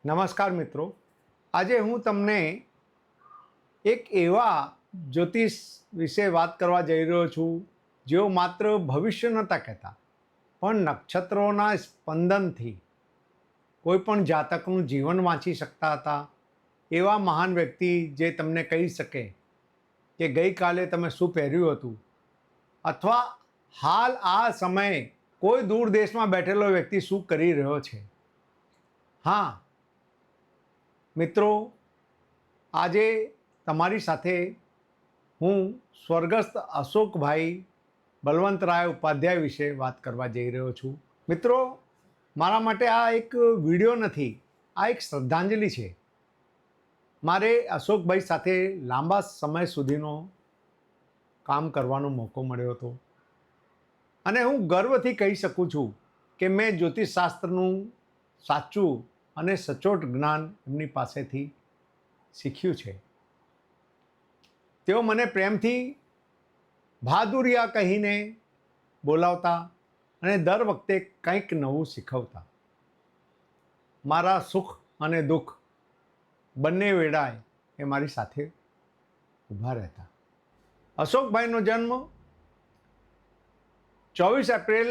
નમસ્કાર મિત્રો, આજે હું તમને એક એવા જ્યોતિષ વિશે વાત કરવા જઈ રહ્યો છું જેઓ માત્ર ભવિષ્ય નહોતા કહેતા, પણ નક્ષત્રોના સ્પંદનથી કોઈ પણ જાતકનું જીવન વાંચી શકતા હતા. એવા મહાન વ્યક્તિ જે તમને કહી શકે કે ગઈકાલે તમે શું પહેર્યું હતું, અથવા હાલ આ સમયે કોઈ દૂર દેશમાં બેઠેલો વ્યક્તિ શું કરી રહ્યો છે. હા મિત્રો, આજે તમારી સાથે હું સ્વર્ગસ્થ અશોકભાઈ બલવંતરાય ઉપાધ્યાય વિશે વાત કરવા જઈ રહ્યો છું. મિત્રો, મારા માટે આ એક વિડીયો નથી, આ એક શ્રદ્ધાંજલિ છે. મારે અશોકભાઈ સાથે લાંબા સમય સુધીનો કામ કરવાનો મોકો મળ્યો હતો અને હું ગર્વથી કહી શકું છું કે મેં જ્યોતિષશાસ્ત્રનું સાચું અને સચોટ જ્ઞાન એમની પાસેથી શીખ્યું છે. તેઓ મને પ્રેમથી બહાદુરિયા કહીને બોલાવતા અને દર વખતે કંઈક નવું શીખવતા. મારા સુખ અને દુઃખ બંને વેળાએ એ મારી સાથે ઊભા રહેતા. અશોકભાઈનો જન્મ 24 એપ્રિલ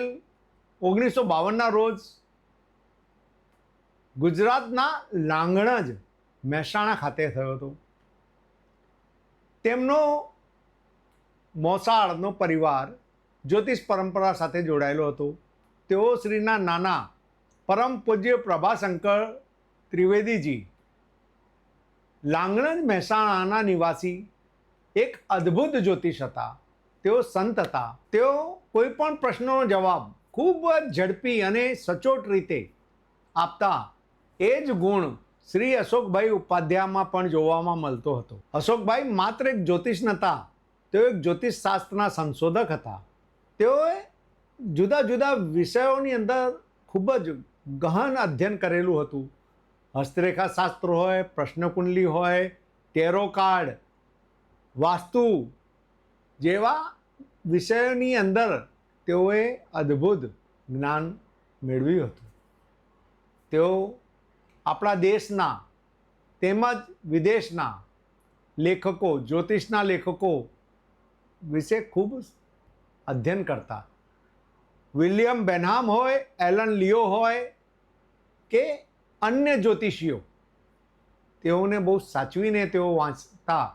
1952ના રોજ ગુજરાતના લાંગણજ મહેસાણા ખાતે થયો હતો. તેમનો મોસાળનો પરિવાર જ્યોતિષ પરંપરા સાથે જોડાયેલો હતો. તેઓ શ્રીના નાના પરમ પૂજ્ય પ્રભાશંકર ત્રિવેદીજી લાંગણજ મહેસાણાના નિવાસી એક અદ્ભુત જ્યોતિષ હતા. તેઓ સંત હતા. તેઓ કોઈ પણ પ્રશ્નનો જવાબ ખૂબ જ ઝડપી અને સચોટ રીતે આપતા. એ જ ગુણ શ્રી અશોકભાઈ ઉપાધ્યાયમાં પણ જોવામાં મળતો હતો. અશોકભાઈ માત્ર એક જ્યોતિષ નહોતા, તેઓ એક જ્યોતિષશાસ્ત્રના સંશોધક હતા. તેઓએ જુદા જુદા વિષયોની અંદર ખૂબ જ ગહન અધ્યયન કરેલું હતું. હસ્તરેખા શાસ્ત્ર હોય, પ્રશ્નકુંડલી હોય, ટેરો કાર્ડ, વાસ્તુ જેવા વિષયોની અંદર તેઓએ અદ્ભુત જ્ઞાન મેળવ્યું હતું. તેઓ આપણા દેશના તેમજ વિદેશના લેખકો, જ્યોતિષના લેખકો વિશે ખૂબ અધ્યયન કરતા. વિલિયમ બેનહામ હોય, એલન લિયો હોય કે અન્ય જ્યોતિષીઓ, તેઓને બહુ સાચવીને તેઓ વાંચતા.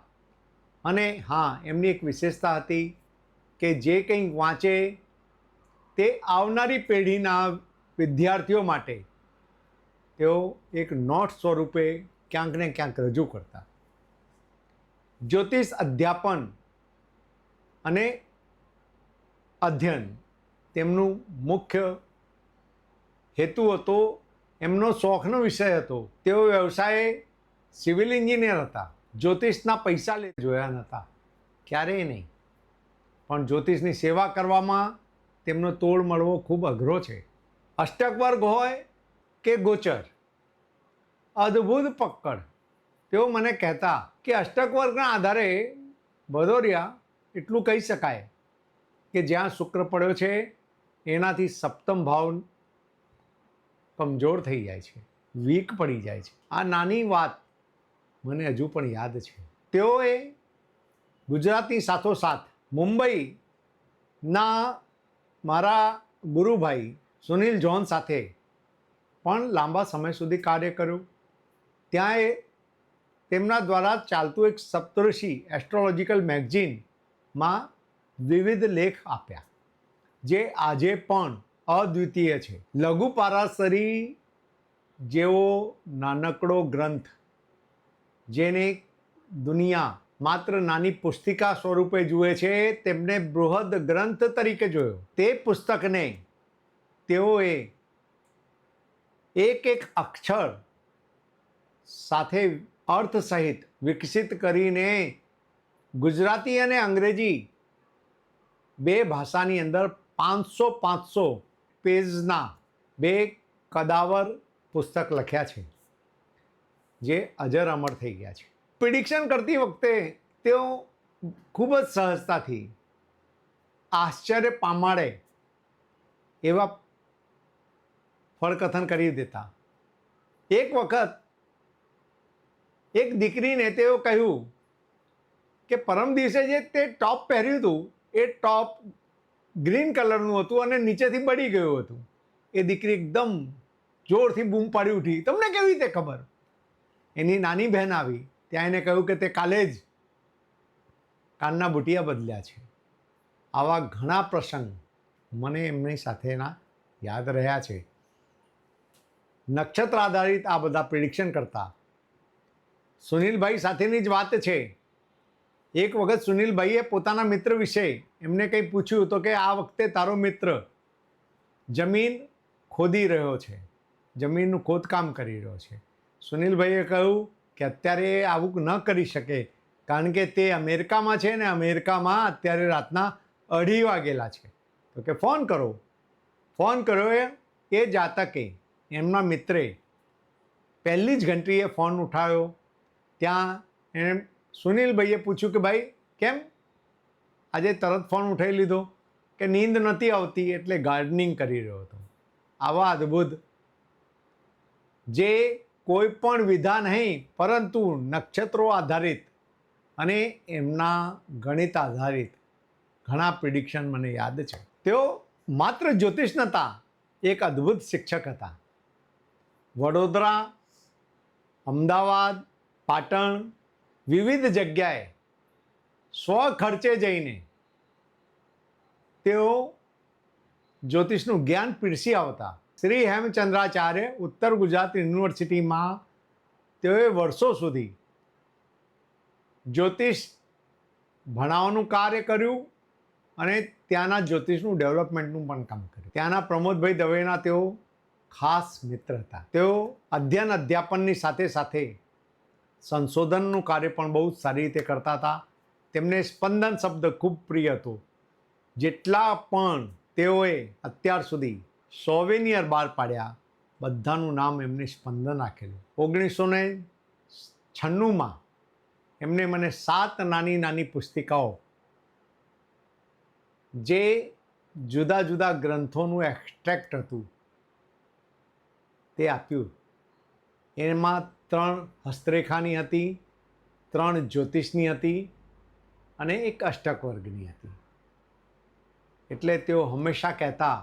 અને હા, એમની એક વિશેષતા હતી કે જે કંઈ વાંચે તે આવનારી પેઢીના વિદ્યાર્થીઓ માટે તેઓ એક નોટ સ્વરૂપે ક્યાંક ને ક્યાંક રજૂ કરતા. જ્યોતિષ અધ્યાપન અને અધ્યયન તેમનું મુખ્ય હેતુ હતો. એમનો શોખનો વિષય હતો. તેઓ વ્યવસાયે સિવિલ એન્જિનિયર હતા. જ્યોતિષના પૈસા જોયા નહોતા, ક્યારેય નહીં. પણ જ્યોતિષની સેવા કરવામાં તેમનો તોડ મળવો ખૂબ અઘરો છે. અષ્ટક વર્ગ હોય કે ગોચર, અદ્ભુત પકડ. તેઓ મને કહેતા કે અષ્ટક વર્ગના આધારે ભદોરિયા એટલું કહી શકાય કે જ્યાં શુક્ર પડ્યો છે એનાથી સપ્તમ ભાવ કમજોર થઈ જાય છે, વીક પડી જાય છે. આ નાની વાત મને હજુ પણ યાદ છે. તેઓએ ગુજરાતની સાથોસાથ મુંબઈના મારા ગુરુભાઈ સુનિલ જોન સાથે પણ લાંબા સમય સુધી કાર્ય કર્યું. ત્યાં એ તેમના દ્વારા ચાલતું એક સપ્તઋષિ એસ્ટ્રોલોજીકલ મેગઝીનમાં વિવિધ લેખ આપ્યા, જે આજે પણ અદ્વિતીય છે. લઘુ પારાશરી જેવો નાનકડો ગ્રંથ, જેને દુનિયા માત્ર નાની પુસ્તિકા સ્વરૂપે જુએ છે, તેમને બૃહદ ગ્રંથ તરીકે જોયો. તે પુસ્તકને તેઓએ એક એક અક્ષર સાથે અર્થ સહિત વિકસિત કરીને ગુજરાતી અને અંગ્રેજી બે ભાષાની અંદર 500 પેજના બે કદાવર પુસ્તક લખ્યા છે, જે અજર અમર થઈ ગયા છે. પ્રિડિક્શન કરતી વખતે તેઓ ખૂબ જ સહજતાથી આશ્ચર્ય પામાડે એવા ફળકથન કરી દેતા. એક વખત એક દીકરીને તેઓ કહ્યું કે પરમ દિવસે જે તે ટોપ પહેર્યું હતું એ ટોપ ગ્રીન કલરનું હતું અને નીચેથી બળી ગયું હતું. એ દીકરી એકદમ જોરથી બૂમ પાડી ઉઠી, તમને કેવી રીતે ખબર? એની નાની બહેન આવી, ત્યાં એને કહ્યું કે તે કાલે જ કાનના બુટિયા બદલ્યા છે. આવા ઘણા પ્રસંગ મને એમની સાથેના યાદ રહ્યા છે. નક્ષત્ર આધારિત આ બધા પ્રિડિક્શન કરતા સુનિલભાઈ સાથેની જ વાત છે. એક વખત સુનિલભાઈએ પોતાના મિત્ર વિશે એમને કંઈ પૂછ્યું તો કે આ વખતે તારો મિત્ર જમીન ખોદી રહ્યો છે, જમીનનું ખોદકામ કરી રહ્યો છે. સુનિલભાઈએ કહ્યું કે અત્યારે આવું ન કરી શકે, કારણ કે તે અમેરિકામાં છે ને અમેરિકામાં અત્યારે રાતના 2:30 વાગેલા છે. તો કે ફોન કરો. ફોન કર્યો એ જાતકે એમના મિત્રે પહેલી જ ઘંટીએ ફોન ઉઠાવ્યો. ત્યાં એણે સુનિલભાઈએ પૂછ્યું કે ભાઈ કેમ આજે તરત ફોન ઉઠાવી લીધો? કે નીંદ નથી આવતી એટલે ગાર્ડનિંગ કરી રહ્યો હતો. આવા અદ્ભુત જે કોઈ પણ વિધા નહીં પરંતુ નક્ષત્રો આધારિત અને એમના ગણિત આધારિત ઘણા પ્રિડિક્શન મને યાદ છે. તેઓ માત્ર જ્યોતિષ નહોતા, એક અદ્ભુત શિક્ષક હતા. વડોદરા, અમદાવાદ, પાટણ વિવિધ જગ્યાએ સ્વખર્ચે જઈને તેઓ જ્યોતિષનું જ્ઞાન પીરસી આવતા. શ્રી હેમચંદ્રાચાર્ય ઉત્તર ગુજરાત યુનિવર્સિટીમાં તેઓએ વર્ષો સુધી જ્યોતિષ ભણાવવાનું કાર્ય કર્યું અને ત્યાંના જ્યોતિષનું ડેવલપમેન્ટનું પણ કામ કર્યું. ત્યાંના પ્રમોદભાઈ દવેના તેઓ ખાસ મિત્ર હતા. તેઓ અધ્યયન અધ્યાપનની સાથે સાથે સંશોધનનું કાર્ય પણ બહુ સારી રીતે કરતા હતા. તેમને સ્પંદન શબ્દ ખૂબ પ્રિય હતો. જેટલા પણ તેઓએ અત્યાર સુધી સોવેનિયર બહાર પાડ્યા બધાનું નામ એમને સ્પંદન રાખેલું. 1996માં એમને મને 7 નાની નાની પુસ્તિકાઓ જે જુદા જુદા ગ્રંથોનું એક્સ્ટ્રેક્ટ હતું તે આપ્યું. એમાં 3 હસ્તરેખાની હતી, 3 જ્યોતિષની હતી અને 1 અષ્ટક વર્ગની હતી. એટલે તેઓ હંમેશા કહેતા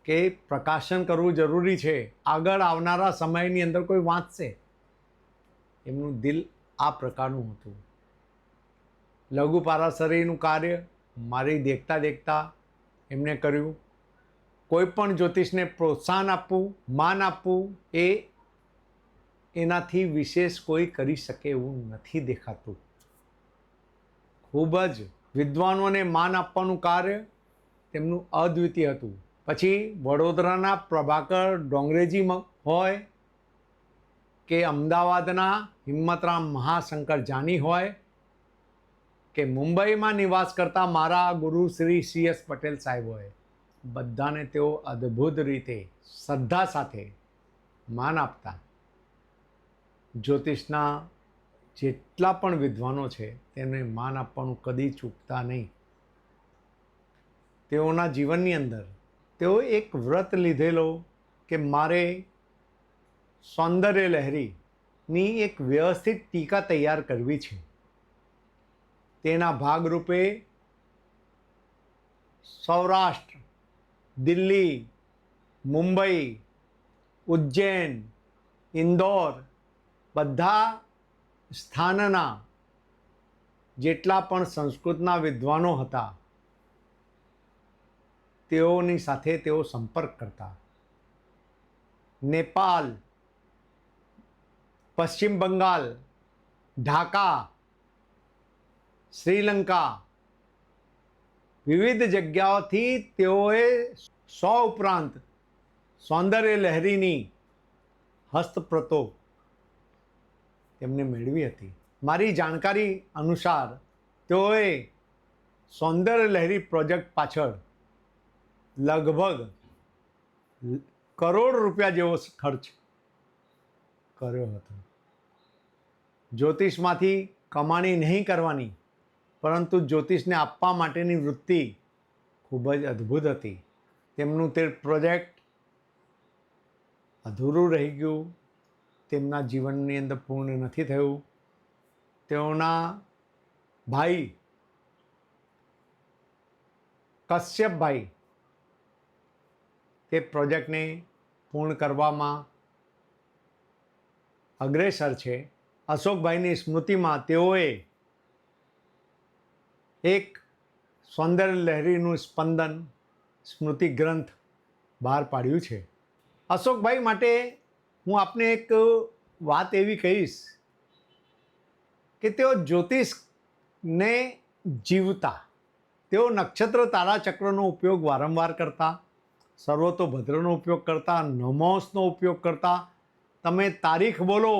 કે પ્રકાશન કરવું જરૂરી છે, આગળ આવનારા સમયની અંદર કોઈ વાંચશે. એમનું દિલ આ પ્રકારનું હતું. લઘુ પારાશરીનું કાર્ય મારી દેખતા દેખતા એમને કર્યું. કોઈ પણ જ્યોતિષને પ્રોત્સાહન આપવું, માન આપવું એ એનાથી વિશેષ કોઈ કરી શકે એવું નથી દેખાતું. ખૂબ જ વિદ્વાનોને માન આપવાનું કાર્ય તેમનું અદ્વિતીય હતું. પછી વડોદરાના પ્રભાકર ડોંગરેજી હોય કે અમદાવાદના હિંમતરામ મહાશંકર જાની હોય કે મુંબઈમાં નિવાસ કરતા મારા ગુરુ શ્રી CS પટેલ સાહેબ હોય, બધાને તેઓ અદ્ભુત રીતે શ્રદ્ધા સાથે માન આપતા. જ્યોતિષના જેટલા પણ વિદ્વાનો છે તેમને માન આપવાનું કદી ચૂકતા નહીં. તેઓના જીવનની અંદર તેઓ એક વ્રત લીધેલો કે મારે સૌંદર્ય લહેરીની એક વ્યવસ્થિત ટીકા તૈયાર કરવી છે. તેના ભાગરૂપે સૌરાષ્ટ્ર, દિલ્હી, મુંબઈ, ઉજ્જૈન, ઇન્દોર બધા સ્થાનના જેટલા પણ સંસ્કૃતના વિદ્વાનો હતા તેઓની સાથે તેઓ સંપર્ક કરતા. નેપાલ, પશ્ચિમ બંગાળ, ઢાકા, શ્રીલંકા વિવિધ જગ્યાઓથી તેઓએ 100 ઉપરાંત સૌંદર્ય લહેરીની હસ્તપ્રતો તેમને મેળવી હતી. મારી જાણકારી અનુસાર તેઓએ સૌંદર્ય લહેરી પ્રોજેક્ટ પાછળ લગભગ ₹1 કરોડ જેવો ખર્ચ કર્યો હતો. જ્યોતિષમાંથી કમાણી નહીં કરવાની, પરંતુ જ્યોતિષને આપવા માટેની વૃત્તિ ખૂબ જ અદ્ભુત હતી. તેમનું તે પ્રોજેક્ટ અધૂરું રહી ગયું તેમના જીવનની અંદર પૂર્ણ નથી થયું. તેઓના ભાઈ કશ્યપભાઈ તે પ્રોજેક્ટને પૂર્ણ કરવામાં અગ્રેસર છે. અશોકભાઈની સ્મૃતિમાં તેઓએ એક સૌંદર્ય લહેરીનું સ્પંદન સ્મૃતિ ગ્રંથ બહાર પાડ્યું છે. અશોકભાઈ માટે હું આપને એક વાત એવી કહીશ કે તેઓ જ્યોતિષને જીવતા, તેઓ નક્ષત્ર તારાચક્રનો ઉપયોગ વારંવાર કરતા, સર્વતોભદ્રનો ઉપયોગ કરતા, નમોસનો ઉપયોગ કરતા. તમે તારીખ બોલો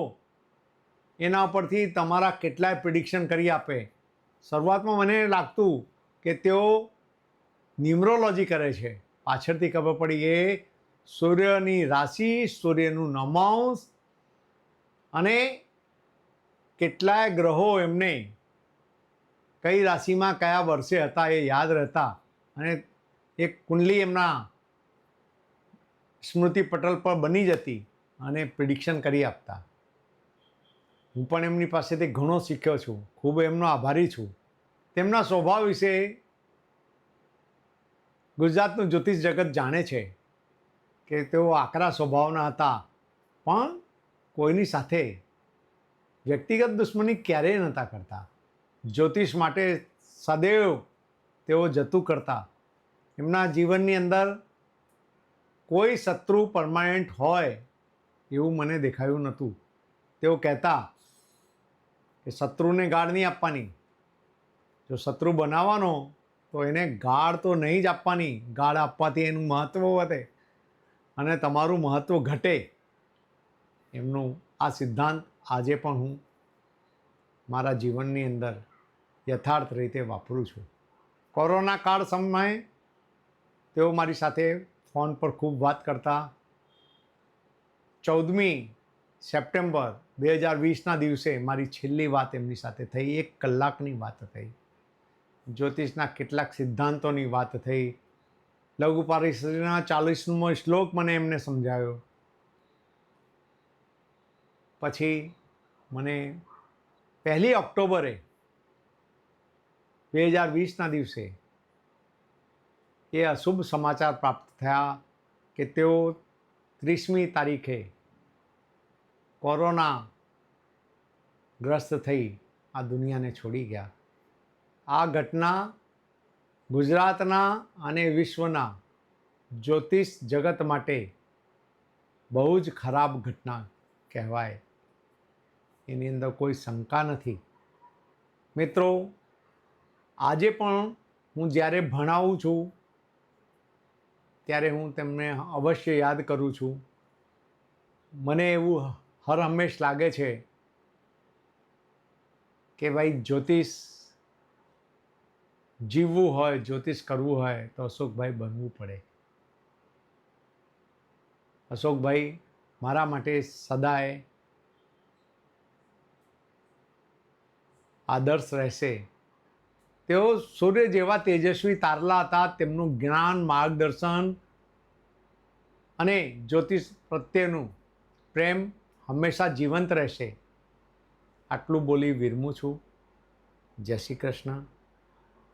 એના પરથી તમારા કેટલાય પ્રિડિક્શન કરી આપે. શરૂઆતમાં મને લાગતું કે તેઓ ન્યુમરોલોજી કરે છે, પાછળથી ખબર પડી એ સૂર્યની રાશિ, સૂર્યનું નમાંશ અને કેટલાય ગ્રહો એમને કઈ રાશિમાં કયા વર્ષે હતા એ યાદ રહેતા અને એક કુંડલી એમના સ્મૃતિ પટલ પર બની જતી અને પ્રિડિક્શન કરી આપતા. હું પણ એમની પાસેથી ઘણો શીખ્યો છું, ખૂબ એમનો આભારી છું. તેમના સ્વભાવ વિશે ગુજરાતનું જ્યોતિષ જગત જાણે છે કે તેઓ આકરા સ્વભાવના હતા, પણ કોઈની સાથે વ્યક્તિગત દુશ્મની ક્યારેય નહોતા કરતા. જ્યોતિષ માટે સદૈવ તેઓ જતું કરતા. એમના જીવનની અંદર કોઈ શત્રુ પરમાનન્ટ હોય એવું મને દેખાયું નહોતું. તેઓ કહેતા કે શત્રુને ગાળ નહીં આપવાની, જો શત્રુ બનાવવાનો તો એને ગાળ તો નહીં જ આપવાની. ગાળ આપવાથી એનું મહત્ત્વ વધે અને તમારું મહત્ત્વ ઘટે. એમનું આ સિદ્ધાંત આજે પણ હું મારા જીવનની અંદર યથાર્થ રીતે વાપરું છું. કોરોના કાળ સમયે તેઓ મારી સાથે ફોન પર ખૂબ વાત કરતા. 14મી સપ્ટેમ્બર 2020ના દિવસે મારી છેલ્લી વાત એમની સાથે થઈ. 1 કલાકની વાત થઈ. જ્યોતિષના કેટલાક સિદ્ધાંતોની વાત થઈ. લઘુ પારીશ્રીના 40મો શ્લોક મને એમને સમજાવ્યો. પછી મને 1 ઓક્ટોબરે 2020ના દિવસે એ અશુભ સમાચાર પ્રાપ્ત થયા કે તેઓ 30મી તારીખે કોરોના ગ્રસ્ત થઈ આ દુનિયાને છોડી ગયા. આ ઘટના ગુજરાતના અને વિશ્વના જ્યોતિષ જગત માટે બહુ જ ખરાબ ઘટના કહેવાય. એની અંદર કોઈ શંકા નથી. મિત્રો, આજે પણ હું જ્યારે ભણાવું છું ત્યારે હું તેમને અવશ્ય યાદ કરું છું. મને એવું હર હંમેશ લાગે છે કે ભાઈ જ્યોતિષ જીવવું હોય, જ્યોતિષ કરવું હોય તો અશોકભાઈ બનવું પડે. અશોકભાઈ મારા માટે સદાય આદર્શ રહેશે. તેઓ સૂર્ય જેવા તેજસ્વી તારલા હતા. તેમનું જ્ઞાન, માર્ગદર્શન અને જ્યોતિષ પ્રત્યેનું પ્રેમ હંમેશા જીવંત રહેશે. આટલું બોલી વિરમું છું. જય શ્રી કૃષ્ણ.